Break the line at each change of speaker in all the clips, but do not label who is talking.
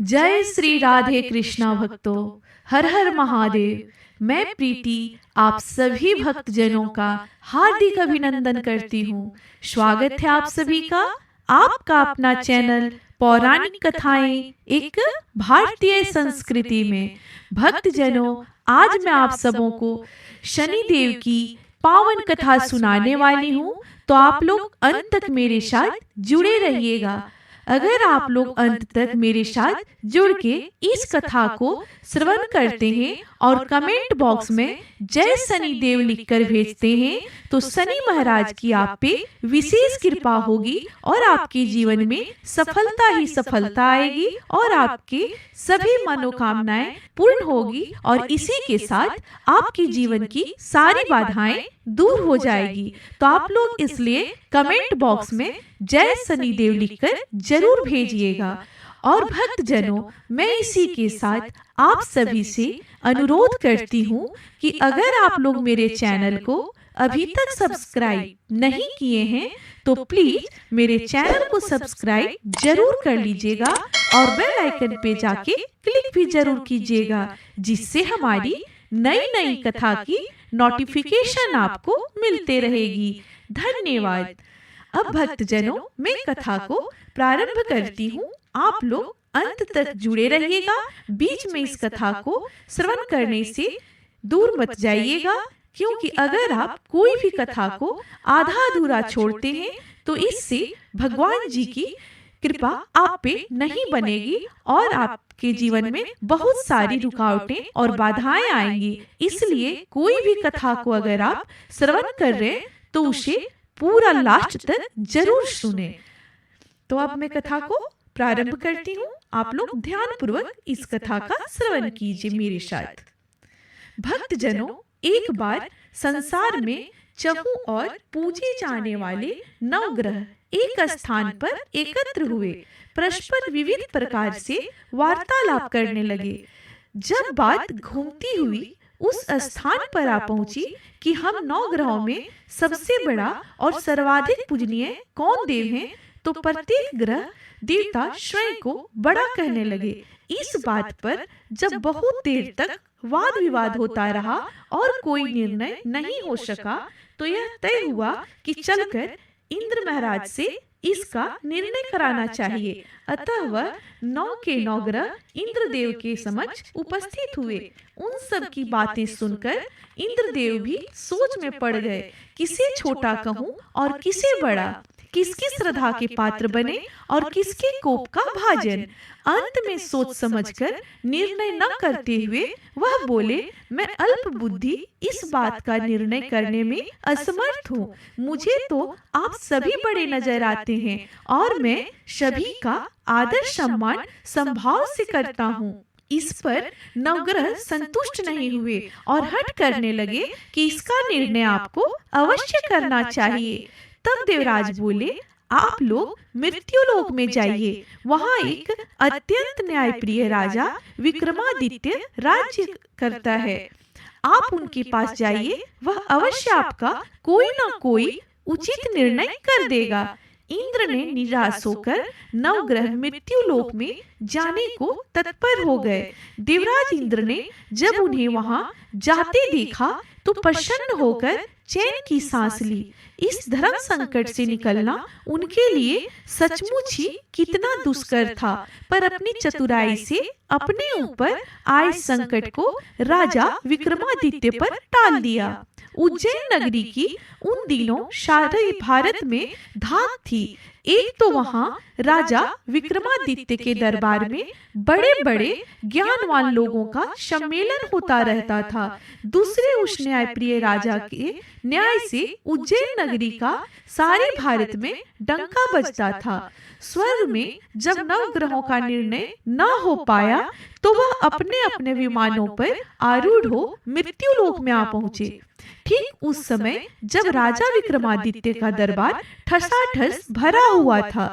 जय श्री राधे कृष्णा भक्तों, हर हर महादेव। मैं प्रीति आप सभी भक्तजनों का हार्दिक अभिनंदन करती हूँ। स्वागत है आप सभी का आपका अपना चैनल पौराणिक कथाएं एक भारतीय संस्कृति में। भक्तजनों, आज मैं आप सबों को शनिदेव की पावन कथा सुनाने वाली हूँ, तो आप लोग अंत तक मेरे साथ जुड़े रहिएगा। अगर आप लोग अंत तक मेरे साथ जुड़ के इस कथा को श्रवण करते हैं और कमेंट बॉक्स में जय शनिदेव लिखकर भेजते हैं, तो शनि महाराज की आप पे विशेष कृपा होगी और आपके जीवन में सफलता ही सफलता आएगी और आपके सभी मनोकामनाएं पूर्ण होगी और इसी के साथ आपके जीवन की सारी बाधाएं दूर हो जाएगी। तो आप लोग इसलिए कमेंट बॉक्स में जय शनिदेव लिखकर जरूर भेजिएगा। और भक्तजनों, मैं इसी के साथ आप सभी से अनुरोध करती हूँ कि अगर आप लोग मेरे चैनल को अभी तक सब्सक्राइब नहीं किए हैं तो प्लीज मेरे चैनल को सब्सक्राइब जरूर कर लीजिएगा और बेल आइकन पे जाके क्लिक भी जरूर कीजिएगा, जिससे हमारी नई नई कथा की नोटिफिकेशन आपको मिलते रहेगी। धन्यवाद। अब भक्तजनों, मैं कथा को प्रारंभ करती हूँ। आप लोग अंत तक जुड़े रहिएगा। बीच में इस कथा को श्रवण करने से दूर मत जाइएगा, क्योंकि अगर आप कोई भी कथा को आधा अधूरा छोड़ते हैं तो इससे भगवान जी की कृपा आप पे नहीं बनेगी और आपके जीवन में बहुत सारी रुकावटें और बाधाएं आएंगी। इसलिए कोई भी कथा को अगर आप श्रवण कर रहे हैं तो उसे पूरा लास्ट तक जरूर सुने। तो अब मैं कथा को प्रारंभ करती हूँ। आप लोग ध्यान पूर्वक इस कथा का श्रवण कीजिए मेरे साथ। भक्तजनों, एक बार संसार में चहु और पूजे जाने वाले नवग्रह एक स्थान पर एकत्र हुए, परस्पर विविध प्रकार से वार्तालाप करने लगे। जब बात घूमती हुई उस स्थान पर आ पहुंची कि हम 9 ग्रहों में सबसे बड़ा और सर्वाधिक पूजनीय कौन देव हैं, तो प्रत्येक ग्रह देवता स्वयं को बड़ा कहने लगे। इस बात पर जब बहुत देर तक वाद विवाद होता रहा और कोई निर्णय नहीं हो सका, तो यह तय हुआ कि चलकर इंद्र महाराज से इसका निर्णय कराना चाहिए। अतः वह 9 के 9 ग्रह इंद्रदेव के समक्ष उपस्थित हुए। उन सब की बातें सुनकर इंद्रदेव भी सोच में पड़ गए, किसे छोटा कहूँ और किसे बड़ा, किसकी श्रद्धा के पात्र बने और किसके कोप का भाजन। अंत में सोच समझकर निर्णय न करते हुए वह बोले, मैं अल्प बुद्धि इस बात का निर्णय करने में असमर्थ हूँ। मुझे तो आप सभी बड़े नजर आते हैं और मैं सभी का आदर सम्मान संभाव से करता हूँ। इस पर नवग्रह संतुष्ट नहीं हुए और हठ करने लगे कि इसका निर्णय आपको अवश्य करना चाहिए। तब देवराज बोले, आप लोग मृत्युलोक में जाइए। वहाँ एक अत्यंत न्यायप्रिय राजा विक्रमादित्य राज्य करता है। आप उनके पास जाइए, वह अवश्य आपका कोई ना कोई उचित निर्णय कर देगा। इंद्र ने निराश होकर नवग्रह मृत्युलोक में जाने को तत्पर हो गए। देवराज इंद्र ने जब उन्हें वहां जाते देखा तो प्रसन्न होकर चैन की सांस ली। इस धर्म संकट से निकलना उनके लिए सचमुच ही कितना दुष्कर था, पर अपनी चतुराई से अपने ऊपर आए संकट को राजा विक्रमादित्य पर टाल दिया। उज्जैन नगरी की उन दिनों सारे भारत में धाक थी। एक तो वहाँ राजा विक्रमादित्य के दरबार में बड़े बड़े ज्ञानवान लोगों का सम्मेलन होता रहता था। दूसरे उस न्यायप्रिय राजा के न्याय से उज्जैन नगरी का सारे भारत में डंका बजता था। स्वर्ग में जब 9 ग्रहों का निर्णय न हो पाया तो वह अपने अपने विमानों पर आरूढ़ हो मृत्युलोक में आ पहुंचे। ठीक उस समय जब राजा विक्रमादित्य का दरबार ठसाठस भरा हुआ था,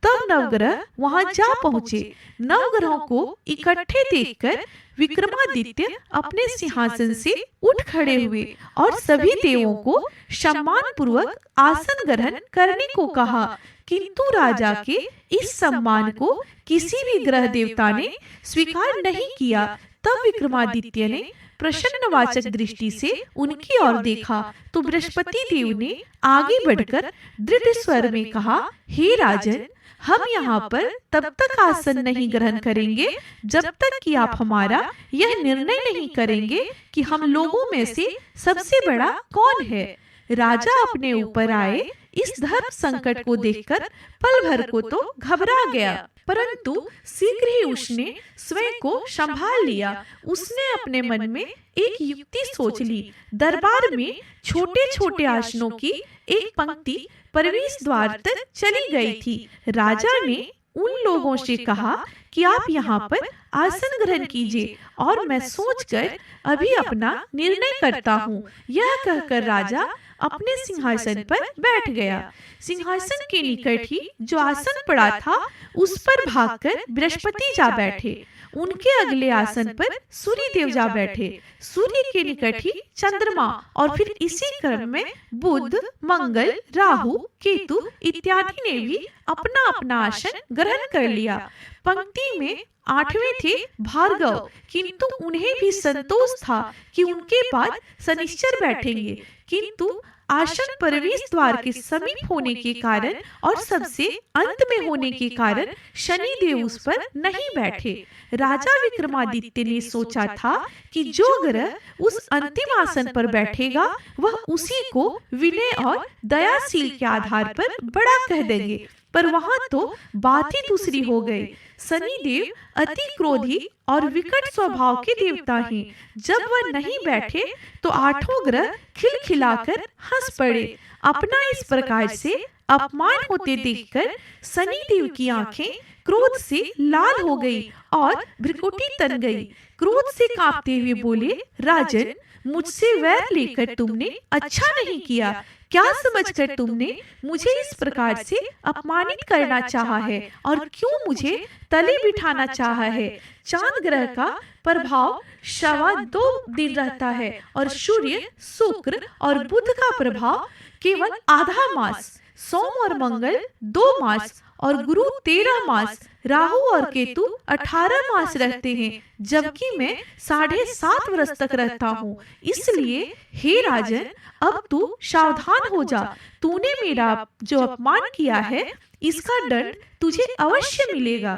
तब नवग्रह वहां जा पहुंचे। 9 ग्रहों को इकट्ठे देखकर विक्रमादित्य अपने सिंहासन से उठ खड़े हुए और सभी देवों को सम्मान पूर्वक आसन ग्रहण करने को कहा। किंतु राजा के इस सम्मान को किसी भी ग्रह देवता ने स्वीकार नहीं किया। तब विक्रमादित्य ने प्रश्नवाचक दृष्टि से उनकी ओर देखा तो बृहस्पति देव ने आगे बढ़कर दृढ़ स्वर में कहा, हे राजन, हम यहाँ पर तब तक आसन नहीं ग्रहण करेंगे जब तक कि आप हमारा यह निर्णय नहीं करेंगे कि हम लोगों में से सबसे बड़ा कौन है। राजा अपने ऊपर आए इस धर्म संकट को देखकर पल भर को तो घबरा गया, परंतु शीघ्र ही उसने स्वयं को संभाल लिया। उसने अपने मन में एक युक्ति सोच ली। दरबार में छोटे छोटे आसनों की एक पंक्ति प्रवेश द्वार तक चली गई थी। राजा ने उन लोगों से कहा कि आप यहाँ पर आसन ग्रहण कीजिए और मैं सोचकर अभी अपना निर्णय करता हूँ। यह कहकर राजा अपने सिंहासन पर बैठ गया। सिंहासन के निकट ही जो आसन पड़ा था उस पर भागकर बृहस्पति जा बैठे। उनके अगले आसन पर सूर्य देव जा बैठे। सूर्य के निकट ही चंद्रमा और फिर इसी क्रम में बुध, मंगल, राहु, केतु इत्यादि ने भी अपना अपना आसन ग्रहण कर लिया। पंक्ति में 8वें थे भार्गव, किंतु उन्हें भी संतोष था कि उनके बाद शनिश्चर बैठेंगे, किंतु आसन प्रवेश द्वार के समीप होने के कारण और सबसे अंत में होने के कारण शनि देव उस पर नहीं बैठे। राजा विक्रमादित्य ने सोचा था कि जो ग्रह उस अंतिम आसन पर बैठेगा वह उसी को विनय और दयाशील के आधार पर बड़ा कह देंगे, पर वहां तो बात ही दूसरी हो गई। शनि देव अति क्रोधी और विकट स्वभाव के देवता हैं। जब वह नहीं बैठे तो 8 ग्रह खिलखिलाकर हंस पड़े। अपना इस प्रकार से अपमान होते देखकर शनि देव की आंखें क्रोध से लाल हो गई और भ्रुकुटी तन गई। क्रोध से कांपते हुए बोले, राजन, मुझसे वैर लेकर तुमने अच्छा नहीं किया। क्या समझकर तुमने मुझे इस प्रकार से अपमानित करना चाहा है और क्यों मुझे तले बिठाना चाहा है? चांद ग्रह का प्रभाव 2.25 दिन रहता है और सूर्य, शुक्र और बुध का प्रभाव केवल आधा मास, सोम और मंगल 2 मास और गुरु 13 मास, राहु और केतु 18 मास रहते हैं, जबकि मैं 7.5 वर्ष तक रहता हूँ। इसलिए हे राजन, अब तू सावधान हो जा। तूने मेरा जो अपमान किया है इसका दंड तुझे अवश्य मिलेगा।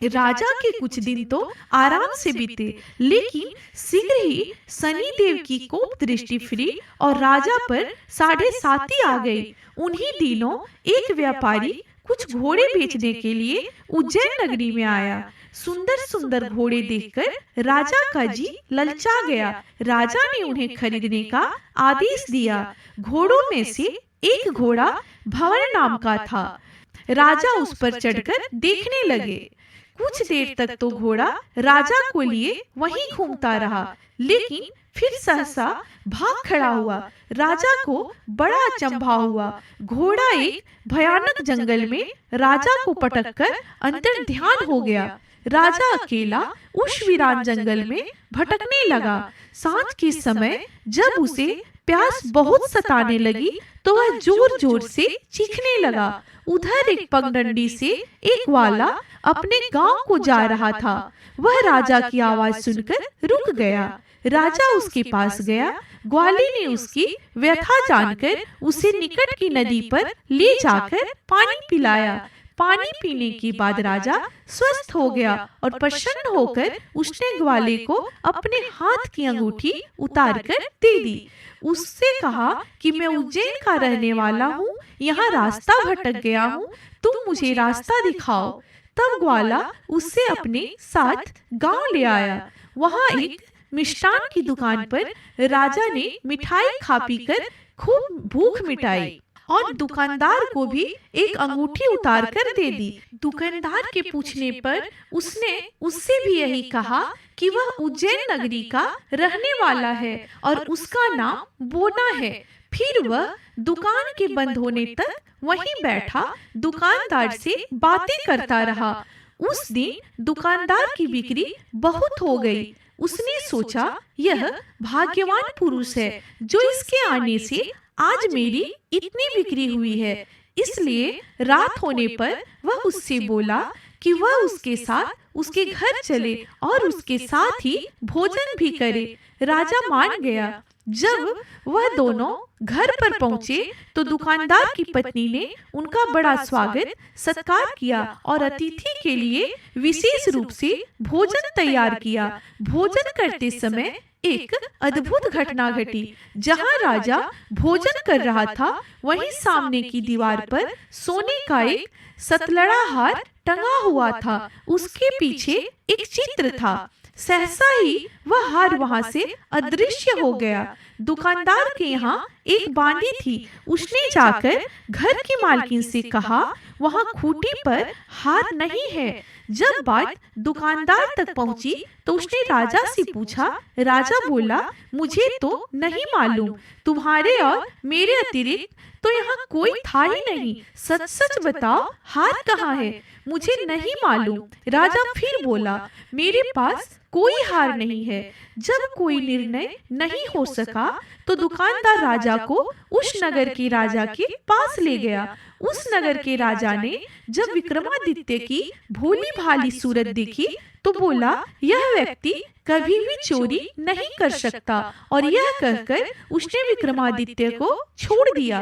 राजा के कुछ दिन तो आराम से बीते, लेकिन शीघ्र ही शनि देव की कोप दृष्टि फिरी और राजा पर 7.5 आ गई। उन्हीं दिनों एक व्यापारी कुछ घोड़े बेचने के लिए उज्जैन नगरी में आया। सुंदर सुंदर घोड़े देखकर राजा का जी ललचा गया। राजा ने उन्हें खरीदने का आदेश दिया। घोड़ों में से एक घोड़ा भंवर नाम का था। राजा उस पर चढ़कर देखने लगे। कुछ देर तक तो घोड़ा राजा को लिए वहीं घूमता रहा, लेकिन फिर सहसा भाग खड़ा हुआ। राजा को बड़ा अचंभा हुआ। घोड़ा एक भयानक जंगल में राजा को पटककर अंतर ध्यान हो गया। राजा अकेला उस वीरान जंगल में भटकने लगा। सांझ के समय जब उसे प्यास बहुत सताने लगी तो वह जोर जोर से चीखने लगा। उधर एक पगडंडी से एक वाला अपने गांव को जा रहा था। वह राजा की आवाज सुनकर रुक गया। राजा उसके पास गया। ग्वाली ने उसकी व्यथा जानकर उसे निकट की नदी पर ले जाकर पानी पिलाया। पानी पीने के बाद राजा स्वस्थ हो गया और प्रसन्न होकर उसने ग्वाले को अपने हाथ की अंगूठी उतार कर दे दी। उससे कहा कि मैं उज्जैन का रहने वाला हूँ, यहाँ रास्ता भटक गया हूँ, तुम मुझे रास्ता दिखाओ। तब ग्वाला उससे अपने साथ गांव ले आया। वहाँ एक मिष्ठान की दुकान पर राजा ने मिठाई खा पीकर खूब भूख मिटाई और दुकानदार को भी एक अंगूठी उतार कर दे दी। दुकानदार के पूछने पर उसने उससे भी यही कहा कि वह उज्जैन नगरी का रहने वाला है और उसका नाम बोना है। फिर वह दुकान के बंद होने तक वहीं बैठा दुकानदार से बातें करता रहा। उस दिन दुकानदार की बिक्री बहुत हो गई। उसने सोचा, यह भाग्यवान पुरुष है जो इसके आने से आज मेरी इतनी बिक्री हुई है। इसलिए रात होने पर वह उससे बोला कि वह उसके साथ उसके घर चले और उसके साथ ही भोजन भी करे। राजा मान गया। जब वह दोनों घर पर पहुंचे तो दुकानदार की पत्नी ने उनका बड़ा स्वागत सत्कार किया और अतिथि के लिए विशेष रूप से भोजन तैयार किया। भोजन करते समय एक अद्भुत घटना घटी। जहां राजा भोजन कर रहा था वहीं सामने की दीवार पर सोने का एक सतलड़ा हार टंगा हुआ था। उसके पीछे एक चित्र था। सहसा ही वह हार वहां से अदृश्य हो गया। दुकानदार के यहाँ एक बांदी थी। उसने जाकर घर की मालकिन से कहा, वहां खूंटी पर हार नहीं है। जब बात दुकानदार तक पहुंची तो उसने राजा से पूछा। राजा बोला, मुझे तो नहीं मालूम, तुम्हारे और मेरे अतिरिक्त तो यहाँ कोई था ही नहीं। सच सच बताओ, हार कहाँ है? मुझे नहीं मालूम। राजा फिर बोला, मेरे पास कोई हार नहीं है। जब कोई निर्णय नहीं हो सका तो दुकानदार राजा को उस नगर के राजा के पास ले गया। उस नगर के राजा ने जब विक्रमादित्य की भोली भाली सूरत देखी तो बोला, यह व्यक्ति कभी भी चोरी नहीं कर सकता, और यह कहकर उसने विक्रमादित्य को छोड़ दिया।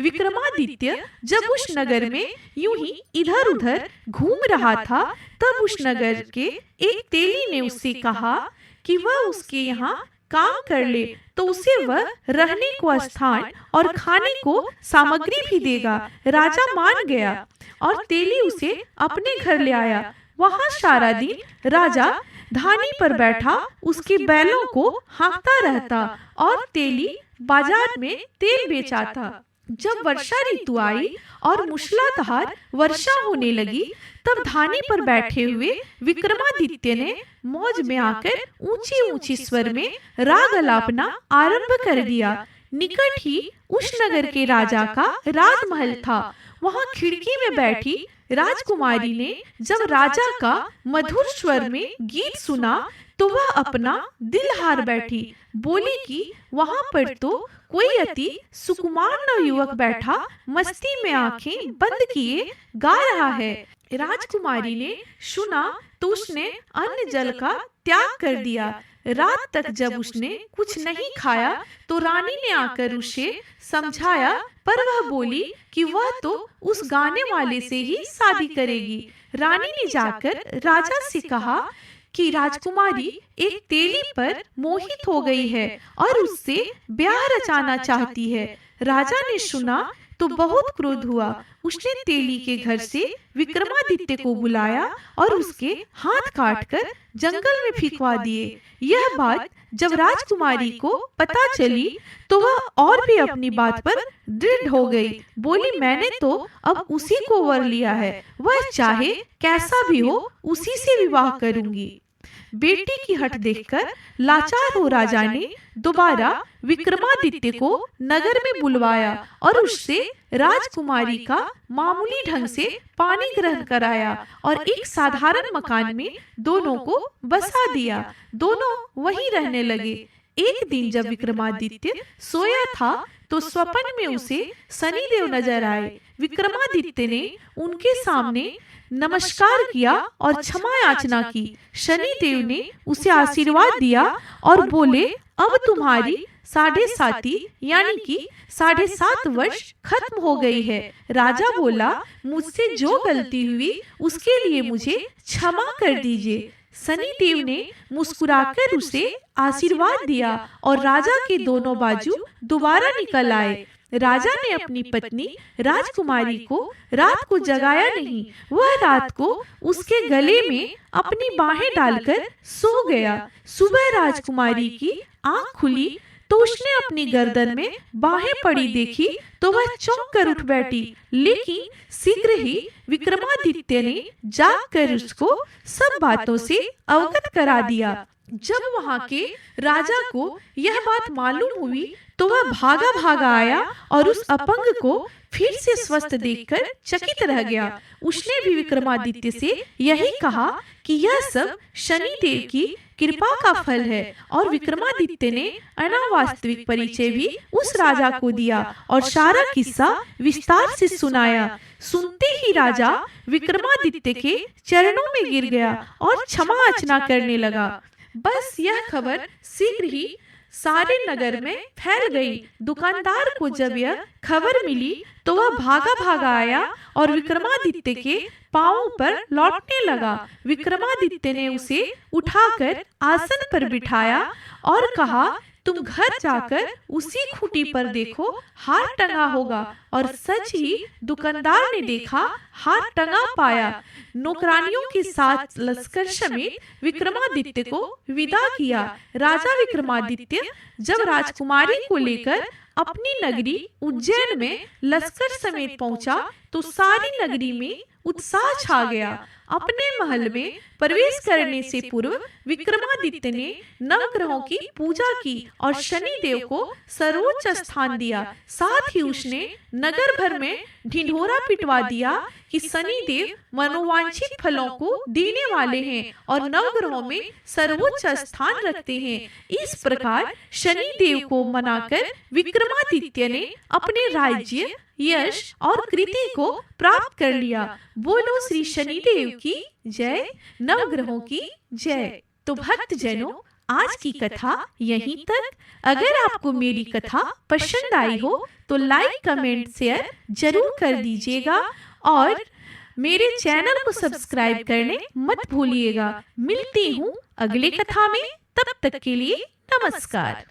विक्रमादित्य जब उस नगर में यूं ही इधर उधर घूम रहा था तब उस नगर के एक तेली ने उससे कहा कि वह उसके यहाँ काम कर ले तो उसे वह रहने को स्थान और खाने को सामग्री भी देगा। राजा मान गया और तेली उसे अपने घर ले आया। वहां सारा दिन राजा धानी पर बैठा उसके बैलों को हाँकता रहता और तेली बाजार में तेल बेचाता। जब वर्षा ऋतु आई और मूसलाधार वर्षा होने लगी तब धानी पर बैठे हुए विक्रमादित्य ने मौज में आकर ऊंची ऊंची स्वर में राग अलापना आरंभ कर दिया। निकट ही उस नगर के राजा का राजमहल था। वहां खिड़की में बैठी राजकुमारी ने जब राजा का मधुर स्वर में गीत सुना तो वह अपना दिल हार बैठी। बोली कि वहां पर तो कोई अति सुकुमार नवयुवक बैठा मस्ती में आंखें बंद किए गा रहा है। राजकुमारी ने सुना तो उसने अन्न जल का त्याग कर दिया। रात तक जब उसने कुछ नहीं खाया तो रानी ने आकर उसे समझाया, पर वह बोली कि वह तो उस गाने वाले से ही शादी करेगी। रानी ने जाकर राजा से कहा कि राजकुमारी एक तेली पर मोहित हो गई है और उससे ब्याह रचाना चाहती है। राजा ने सुना तो बहुत क्रोध हुआ। उसने तेली के घर से विक्रमादित्य को बुलाया और उसके हाथ काटकर जंगल में फिकवा दिए। यह बात जब राजकुमारी को पता चली तो वह और भी अपनी बात पर दृढ़ हो गई। बोली, मैंने तो अब उसी को वर लिया है, वह चाहे कैसा भी हो उसी से विवाह करूंगी। बेटी की हठ देखकर लाचार हो राजा ने दोबारा विक्रमादित्य को नगर में बुलवाया और उससे राजकुमारी का मामूली ढंग से पानी ग्रहण कराया और एक साधारण मकान में दोनों को बसा दिया। दोनों वहीं रहने लगे। एक दिन जब विक्रमादित्य सोया था तो स्वप्न में उसे शनिदेव नजर आए। विक्रमादित्य ने उनके सामने नमस्कार किया और क्षमा याचना की। शनिदेव ने उसे आशीर्वाद दिया और बोले, अब तुम्हारी 7.5 यानी कि 7.5 वर्ष खत्म हो गई है। राजा बोला, मुझसे जो गलती हुई उसके लिए मुझे क्षमा कर दीजिए। शनिदेव ने मुस्कुराकर उसे आशीर्वाद दिया और राजा के दोनों बाजू दोबारा निकल आए। राजा ने अपनी पत्नी राजकुमारी को रात को जगाया नहीं। वह रात को उसके गले में अपनी बाहें डालकर सो गया। सुबह राजकुमारी की आंख खुली तो उसने अपनी गर्दन में बाहें पड़ी देखी तो वह चौंक कर उठ बैठी। लेकिन शीघ्र ही विक्रमादित्य ने जाग कर उसको सब बातों से अवगत करा दिया। जब वहां के राजा को यह बात मालूम हुई तो वह भागा भागा आया और उस अपंग को फिर से स्वस्थ देखकर चकित रह गया। उसने भी विक्रमादित्य से यही कहा कि यह सब शनिदेव की कृपा का फल है, और विक्रमादित्य ने अनावास्तविक परिचय भी उस राजा को दिया और सारा किस्सा विस्तार से सुनाया। सुनते ही राजा विक्रमादित्य के चरणों में गिर गया और क्षमा याचना करने लगा। बस यह खबर शीघ्र ही सारे नगर में फैल गई। दुकानदार को जब यह खबर मिली तो वह भागा भागा आया और विक्रमादित्य के पांवों पर लौटने लगा। विक्रमादित्य ने उसे उठाकर आसन पर बिठाया और कहा, तुम घर जाकर उसी खूंटी पर देखो, हार टंगा होगा। और सच ही दुकानदार ने देखा, हार टंगा पाया। नौकरानियों के साथ लश्कर समेत विक्रमादित्य को विदा किया। राजा विक्रमादित्य जब राजकुमारी को लेकर अपनी नगरी उज्जैन में लश्कर समेत पहुंचा तो सारी नगरी में उत्साह छा गया। अपने महल में प्रवेश करने से पूर्व विक्रमादित्य ने नवग्रहों की पूजा की और शनि देव को सर्वोच्च स्थान दिया। साथ ही उसने नगर भर में ढिंढोरा पिटवा दिया कि शनि देव मनोवांछित फलों को देने वाले हैं और नवग्रहों में सर्वोच्च स्थान रखते हैं। इस प्रकार शनि देव को मनाकर विक्रमादित्य ने अपने राज्य, यश और कृति को प्राप्त कर लिया। बोलो श्री शनिदेव की जय, नवग्रहों की जय। तो भक्त जनों, आज की कथा यहीं तक। अगर आपको मेरी कथा पसंद आई हो तो लाइक, कमेंट, शेयर जरूर कर दीजिएगा और मेरे चैनल को सब्सक्राइब करने मत भूलिएगा। मिलती हूँ अगले कथा में, तब तक के लिए नमस्कार।